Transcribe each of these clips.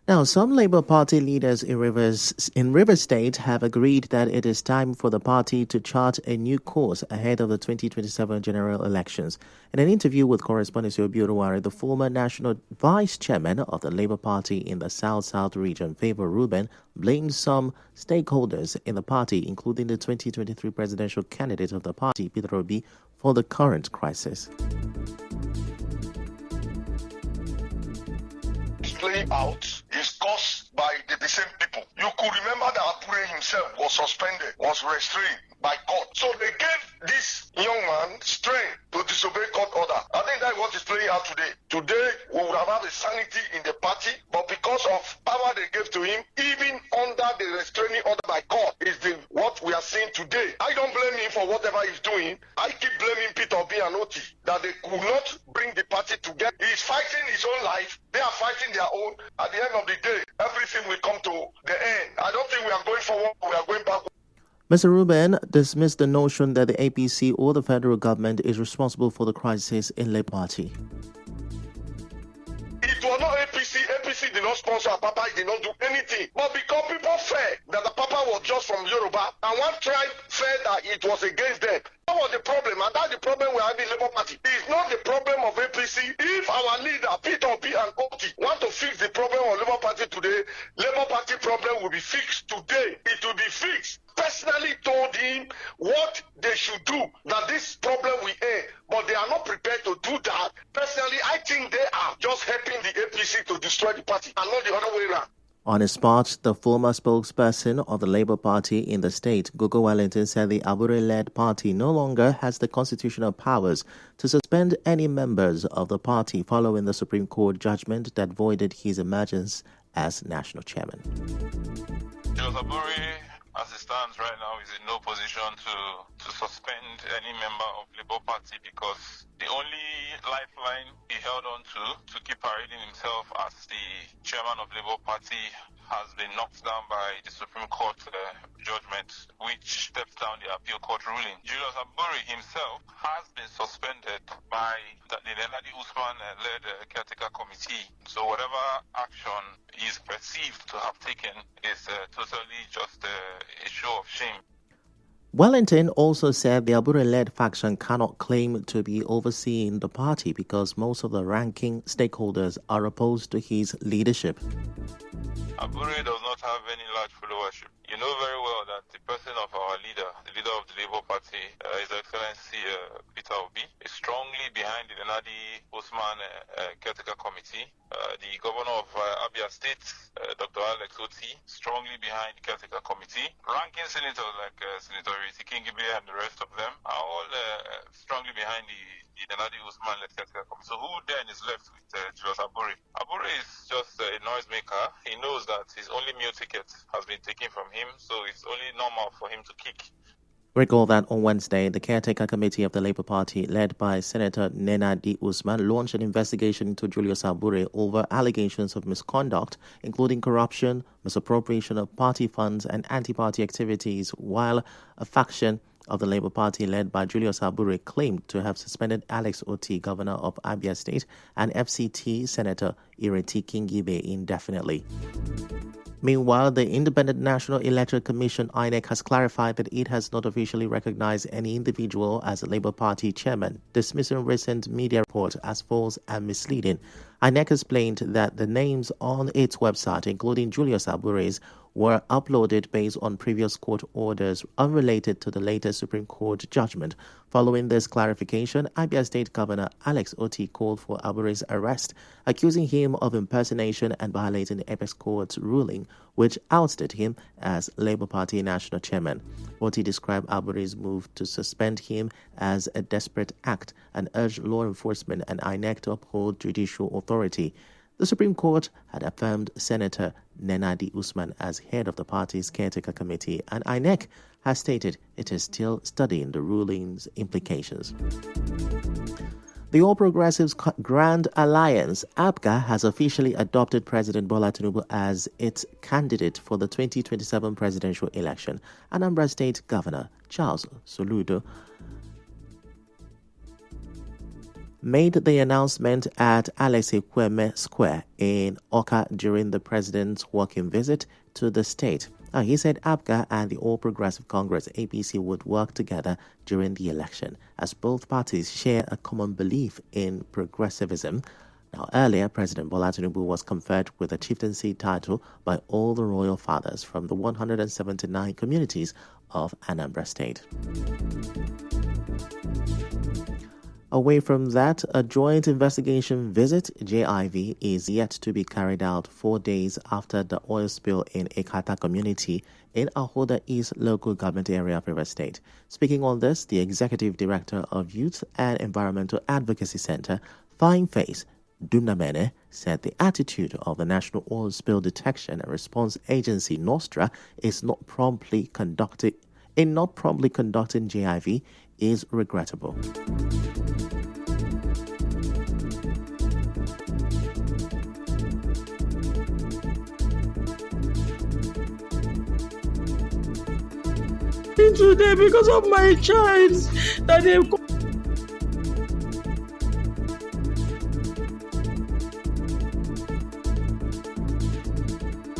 Now, some Labour Party leaders in Rivers State have agreed that it is time for the party to chart a new course ahead of the 2027 general elections. In an interview with correspondent Obi Oruwari, the former national vice chairman of the Labour Party in the South-South region, Favour Reuben, blamed some stakeholders in the party, including the 2023 presidential candidate of the party, Peter Obi, for the current crisis. Playing out is caused by the same people. You could remember that Apure himself was suspended, was restrained by court. So they gave this young man strength to disobey court order. I think that's what is playing out today. Today, we would have had a sanity in the party, but because of power they gave to him, even under the restraining order by court, is what we are seeing today. I don't blame him for whatever he's doing. I keep blaming Peter Obi and Oti that they could not bring the party together. He's fighting his own life. They are fighting their own. At the end of the day, everything will come to the end. I don't think we are going forward. We are going backward. Mr. Reuben dismissed the notion that the APC or the federal government is responsible for the crisis in Labour Party. It was not APC. APC did not sponsor Papa. He did not do anything. But because people felt that the Papa was just from Yoruba, and one tribe felt that it was against them. That was the problem, and that's the problem we have in Labour Party. It's not the problem of APC. If our leader, Peter Obi and Oti, want to fix the problem of Labour Party today, Labour Party problem will be fixed today. It will be fixed. Personally told him what they should do, that this problem will end, but they are not prepared to do that. Personally, I think they are just helping the APC to destroy the party and not the other way around. On his part, the former spokesperson of the Labour Party in the state, Gogo Wellington, said the Abure-led party no longer has the constitutional powers to suspend any members of the party following the Supreme Court judgment that voided his emergence as national chairman. Julius Abure, as it stands right now, is in no position to suspend any member of Labour Party because the only lifeline he held on to keep parading himself as the chairman of Labour Party has been knocked down by the Supreme Court judgment, which steps down the appeal court ruling. Julius Abure himself has been suspended by the Nenadi Usman-led caretaker committee. So whatever action he is perceived to have taken is totally just a show of shame. Wellington also said the Abure-led faction cannot claim to be overseeing the party because most of the ranking stakeholders are opposed to his leadership. Abure does not have any large followership. You know very well that the person of our leader, the leader of the Labour Party, His Excellency Peter Obi, is strongly behind the Nenadi Usman caretaker committee. The governor of Abia State, Dr. Alex Oti, strongly behind the caretaker committee. Ranking senators like Senator Riti Kingibe and the rest of them are all strongly behind the Nenadi Usman-led caretaker committee. So who then is left with Julius Abure? Abure is just a noisemaker. He knows that his only meal ticket has been taken from him, so it's only normal for him to kick. Recall that on Wednesday, the caretaker committee of the Labour Party, led by Senator Nenadi Usman, launched an investigation into Julius Abure over allegations of misconduct, including corruption, misappropriation of party funds, and anti-party activities, while a faction of the Labour Party led by Julius Abure claimed to have suspended Alex Oti, governor of Abia State, and FCT Senator Ireti Kingibe indefinitely. Meanwhile, the Independent National Electoral Commission (INEC) has clarified that it has not officially recognized any individual as a Labour Party chairman, dismissing recent media reports as false and misleading. INEC explained that the names on its website, including Julius Abure's, were uploaded based on previous court orders unrelated to the latest Supreme Court judgment. Following this clarification, Abia State Governor Alex Oti called for Abure's arrest, accusing him of impersonation and violating the Apex Court's ruling, which ousted him as Labour Party national chairman. Oti described Abure's move to suspend him as a desperate act and urged law enforcement and INEC to uphold judicial authority. The Supreme Court had affirmed Senator Nenadi Usman as head of the party's caretaker committee, and INEC has stated it is still studying the ruling's implications. The All Progressives Grand Alliance, APGA, has officially adopted President Bola Tinubu as its candidate for the 2027 presidential election. Anambra State Governor Charles Soludo made the announcement at Alese Kweme Square in Oka during the president's working visit to the state. He said APGA and the All Progressive Congress APC would work together during the election, as both parties share a common belief in progressivism. Now, earlier, President Bola Tinubu was conferred with a chieftaincy title by all the royal fathers from the 179 communities of Anambra State. Away from that, a joint investigation visit, JIV, is yet to be carried out 4 days after the oil spill in Ekata community in Ahoda East local government area of Rivers State. Speaking on this, the Executive Director of Youth and Environmental Advocacy Center, Fine Face Dumnamene, said the attitude of the National Oil Spill Detection and Response Agency, NOSTRA, in not promptly conducting JIV is regrettable. Today, because of my child, that they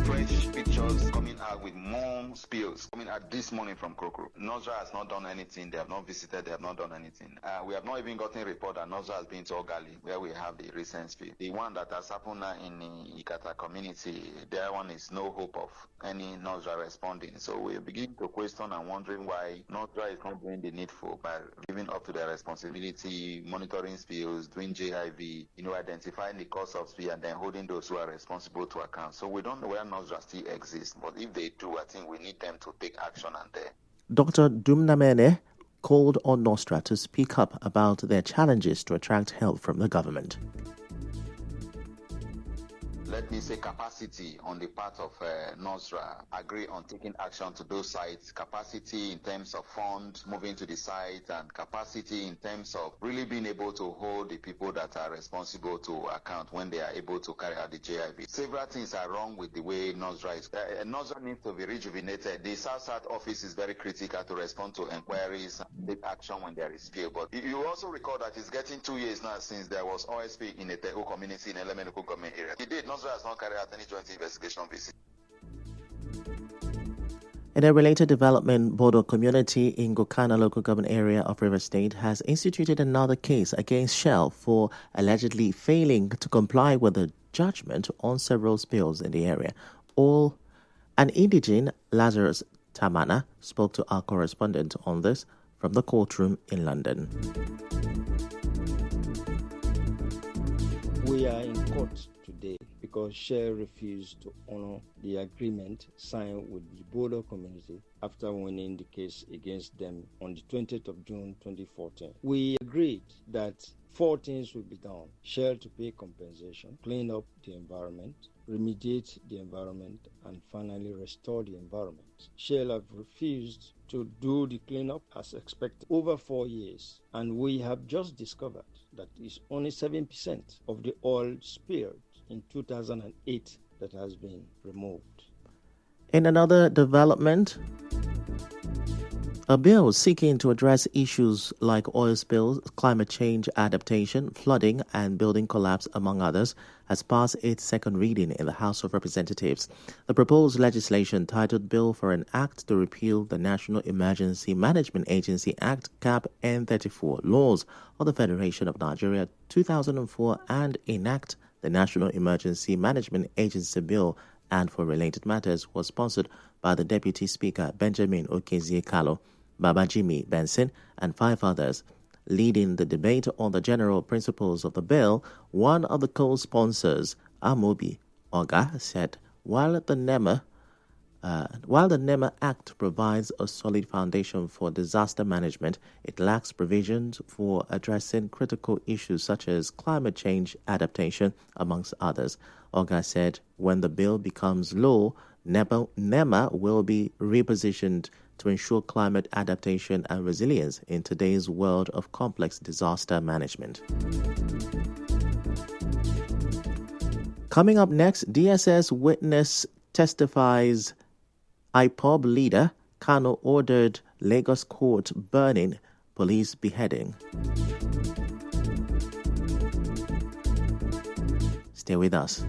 fresh pictures coming out with more spills coming out this morning from Krokro. NOSRA has not done anything. They have not visited. They have not done anything. We have not even gotten a report that NOSRA has been to Ogali, where we have the recent spill. The one that has happened now in the Ikata community, that one is no hope of any NOSRA responding. So we begin to question and wondering why NOSRA is not doing the needful by giving up to their responsibility, monitoring spills, doing JIV, identifying the cause of spill, and then holding those who are responsible to account. So we don't know where NOSRA still exists, but if they do, I think we need them to take action and there. Dr. Dumnamene called on NOSTRA to speak up about their challenges to attract help from the government. Let me say capacity on the part of NOSRA, agree on taking action to those sites, capacity in terms of funds moving to the site, and capacity in terms of really being able to hold the people that are responsible to account when they are able to carry out the JIV. Several things are wrong with the way NOSRA is. NOSRA needs to be rejuvenated. The South office is very critical to respond to inquiries and take action when there is spill. But you also recall that it's getting 2 years now since there was OSP in the Tehu community in Elemental government area. It did. NOSRA has not carried out any joint investigation visit. In a related development, Bodo community in Gokana local government area of Rivers State has instituted another case against Shell for allegedly failing to comply with the judgment on several spills in the area. An indigene, Lazarus Tamana, spoke to our correspondent on this from the courtroom in London. we are in court today because Shell refused to honor the agreement signed with the Bodo community after winning the case against them on the 20th of June 2014. We agreed that 4 things will be done: Shell to pay compensation, clean up the environment, remediate the environment, and finally restore the environment. Shell have refused to do the cleanup as expected over 4 years, and we have just discovered that it's only 7% of the oil spilled in 2008 that has been removed. In another development, a bill seeking to address issues like oil spills, climate change adaptation, flooding, and building collapse, among others, has passed its second reading in the House of Representatives. The proposed legislation, titled Bill for an Act to Repeal the National Emergency Management Agency Act, CAP N34, laws of the Federation of Nigeria 2004, and enact the National Emergency Management Agency Bill and for related matters, was sponsored by the Deputy Speaker Benjamin Okezie-Kallo, Babajimi Benson, and 5 others. Leading the debate on the general principles of the bill, one of the co-sponsors, Amobi Oga, said while the NEMA Act provides a solid foundation for disaster management, it lacks provisions for addressing critical issues such as climate change adaptation, amongst others. Oga said when the bill becomes law, NEMA will be repositioned to ensure climate adaptation and resilience in today's world of complex disaster management. Coming up next, DSS witness testifies IPOB leader Kano ordered Lagos court burning, police beheading. Stay with us.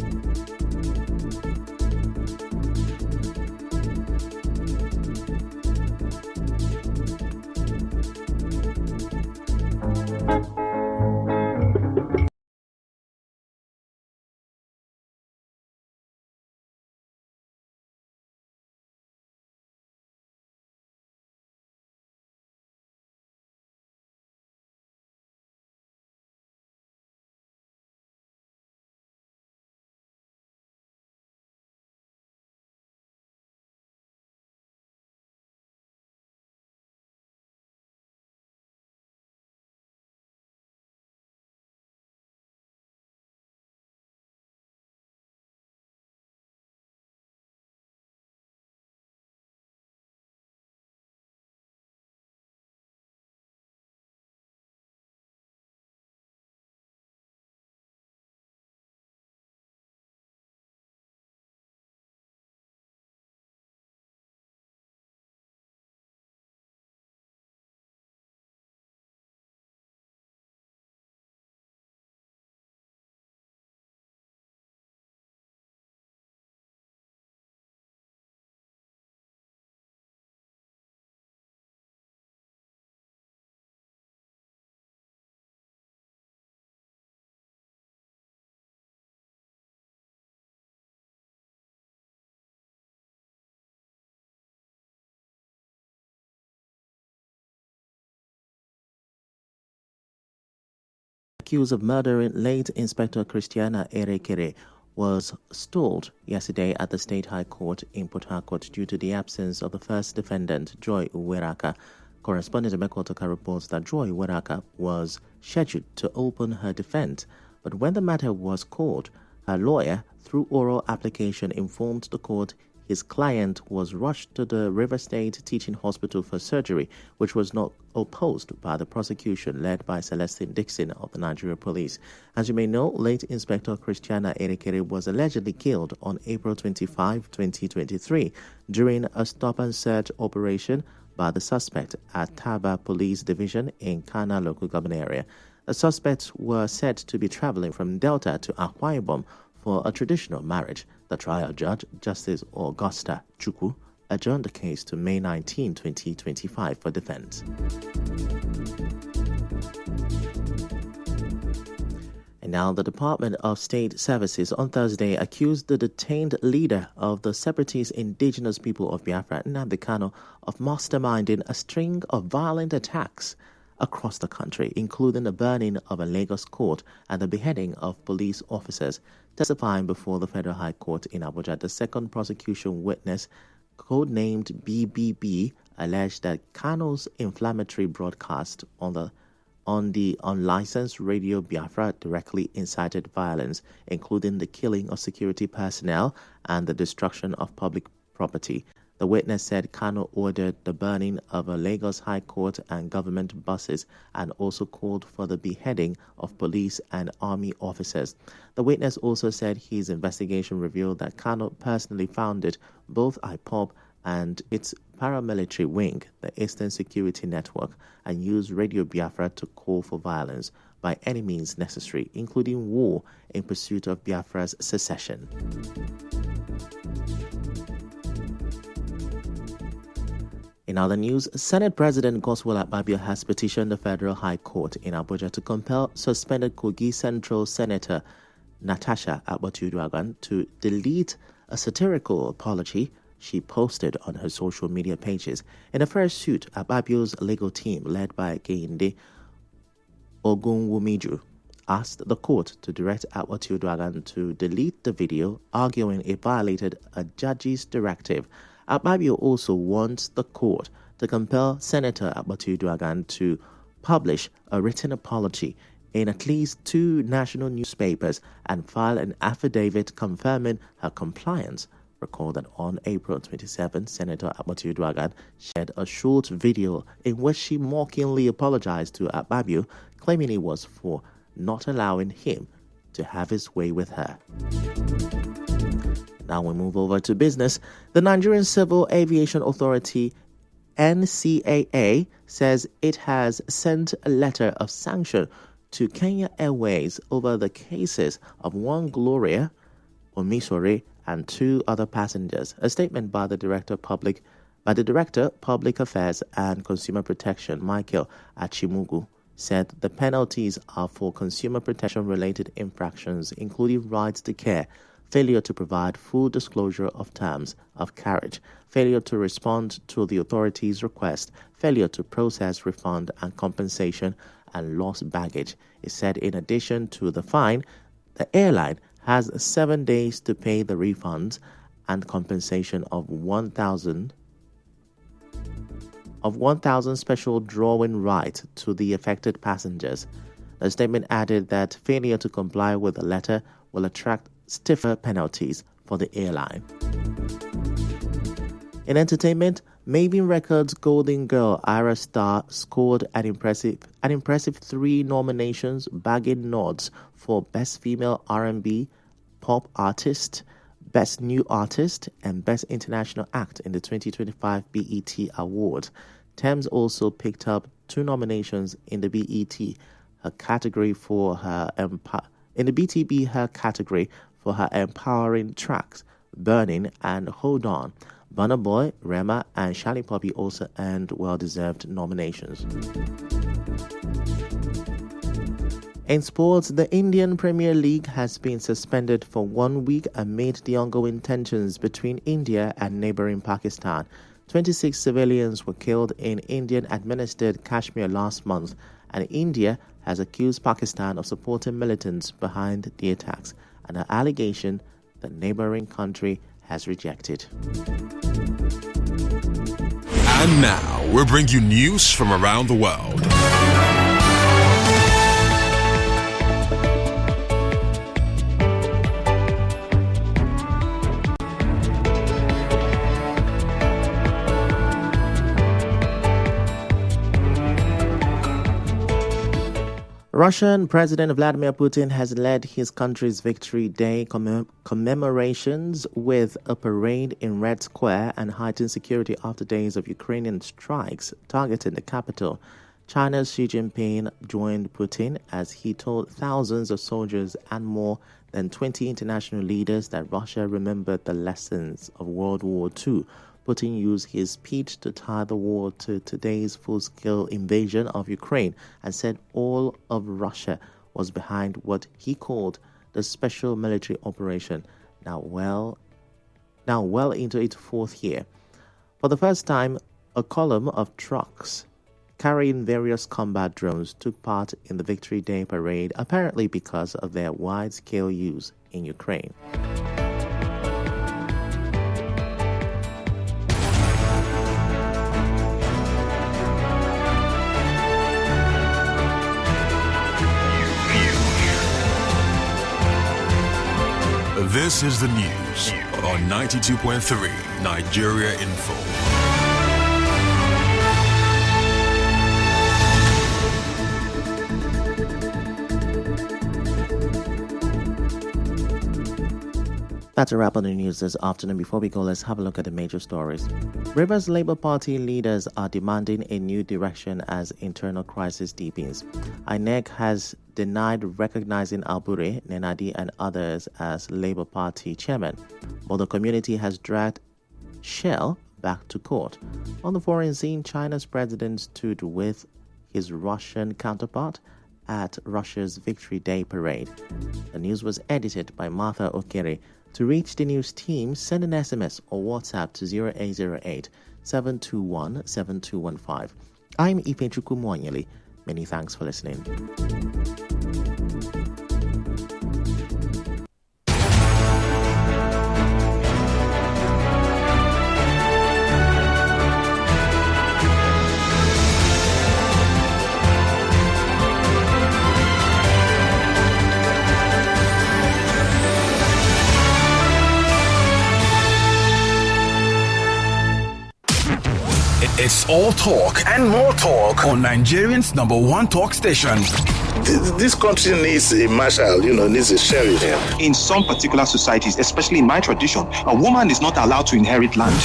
Accused of murdering late Inspector Christiana Erekere was stalled yesterday at the State High Court in Port Harcourt due to the absence of the first defendant, Joy Uweraka. Correspondent Emekotoka reports that Joy Uweraka was scheduled to open her defense, but when the matter was called, her lawyer, through oral application, informed the court his client was rushed to the River State Teaching Hospital for surgery, which was not opposed by the prosecution led by Celestine Dixon of the Nigeria Police. As you may know, late Inspector Christiana Erekere was allegedly killed on April 25, 2023, during a stop-and-search operation by the suspect at Taba Police Division in Kana local government area. The suspects were said to be traveling from Delta to Akwa Ibom for a traditional marriage. The trial judge, Justice Augusta Chukwu, adjourned the case to May 19, 2025 for defense. And now the Department of State Services on Thursday accused the detained leader of the separatist indigenous people of Biafra, Nnamdi Kanu, of masterminding a string of violent attacks across the country, including the burning of a Lagos court and the beheading of police officers. Testifying before the Federal High Court in Abuja, the second prosecution witness, codenamed BBB, alleged that Kanu's inflammatory broadcast on the unlicensed Radio Biafra directly incited violence, including the killing of security personnel and the destruction of public property. The witness said Kanu ordered the burning of a Lagos High Court and government buses and also called for the beheading of police and army officers. The witness also said his investigation revealed that Kanu personally founded both IPOB and its paramilitary wing, the Eastern Security Network, and used Radio Biafra to call for violence by any means necessary, including war, in pursuit of Biafra's secession. In other news, Senate President Godswill Akpabio has petitioned the Federal High Court in Abuja to compel suspended Kogi Central Senator Natasha Akpoti-Uduaghan to delete a satirical apology she posted on her social media pages. In a first suit, Akpabio's legal team, led by Kehinde Ogunwumiju, asked the court to direct Akpoti-Uduaghan to delete the video, arguing it violated a judge's directive. Akpabio also wants the court to compel Senator Akpoti-Uduaghan to publish a written apology in at least 2 national newspapers and file an affidavit confirming her compliance. Recall that on April 27, Senator Akpoti-Uduaghan shared a short video in which she mockingly apologized to Akpabio, claiming it was for not allowing him to have his way with her. Now we move over to business. The Nigerian Civil Aviation Authority, NCAA, says it has sent a letter of sanction to Kenya Airways over the cases of one Gloria Omisore and 2 other passengers. A statement by the Director Public Affairs and Consumer Protection, Michael Achimugu, said the penalties are for consumer protection-related infractions, including rights to care, failure to provide full disclosure of terms of carriage, failure to respond to the authorities' request, failure to process refund and compensation, and lost baggage. It said in addition to the fine, the airline has 7 days to pay the refunds and compensation of 1,000 special drawing rights to the affected passengers. The statement added that failure to comply with the letter will attract stiffer penalties for the airline. In entertainment, Mavin Records Golden Girl Ira Star scored an impressive 3 nominations, bagging nods for Best Female R&B Pop Artist, Best New Artist, and Best International Act in the 2025 BET Awards. Tems also picked up 2 nominations in the BET category for her category for her empowering tracks, Burning and Hold On. Burna Boy, Rema, and Shali Poppy also earned well-deserved nominations. In sports, the Indian Premier League has been suspended for 1 week amid the ongoing tensions between India and neighboring Pakistan. 26 civilians were killed in Indian-administered Kashmir last month, and India has accused Pakistan of supporting militants behind the attacks, an allegation the neighboring country has rejected. And now, we'll bring you news from around the world. Russian President Vladimir Putin has led his country's Victory Day commemorations with a parade in Red Square and heightened security after days of Ukrainian strikes targeting the capital. China's Xi Jinping joined Putin as he told thousands of soldiers and more than 20 international leaders that Russia remembered the lessons of World War II. Putin used his speech to tie the war to today's full-scale invasion of Ukraine and said all of Russia was behind what he called the special military operation, now well into its 4th year. For the first time, a column of trucks carrying various combat drones took part in the Victory Day parade, apparently because of their wide-scale use in Ukraine. This is the news on 92.3 Nigeria Info. That's a wrap on the news this afternoon. Before we go, let's have a look at the major stories. Rivers Labour Party leaders are demanding a new direction as internal crisis deepens. INEC has denied recognizing Albure, Nenadi and others as Labour Party chairman, while the community has dragged Shell back to court. On the foreign scene, China's president stood with his Russian counterpart at Russia's Victory Day parade. The news was edited by Martha Okere. To reach the news team, send an SMS or WhatsApp to 0808 721 7215. I'm Ifechukwu Mwanyeli. Many thanks for listening. It's all talk and more talk on Nigerians' #1 talk station. This country needs a marshal, needs a sheriff. In some particular societies, especially in my tradition, a woman is not allowed to inherit land.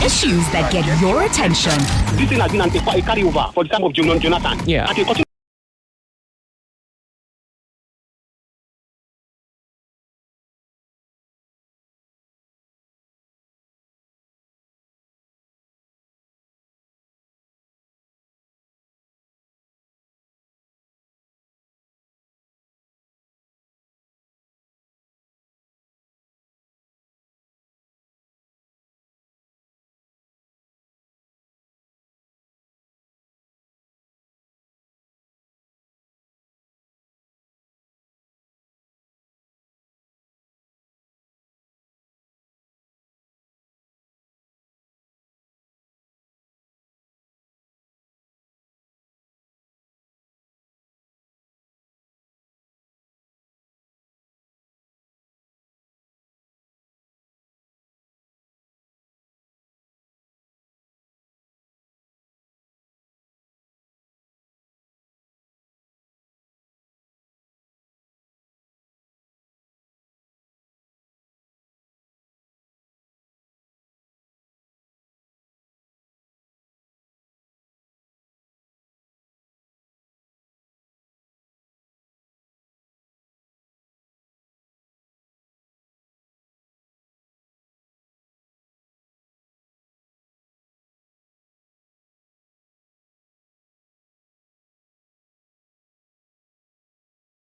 Issues that get your attention. This thing has been a carryover for the time of Jonathan. Yeah.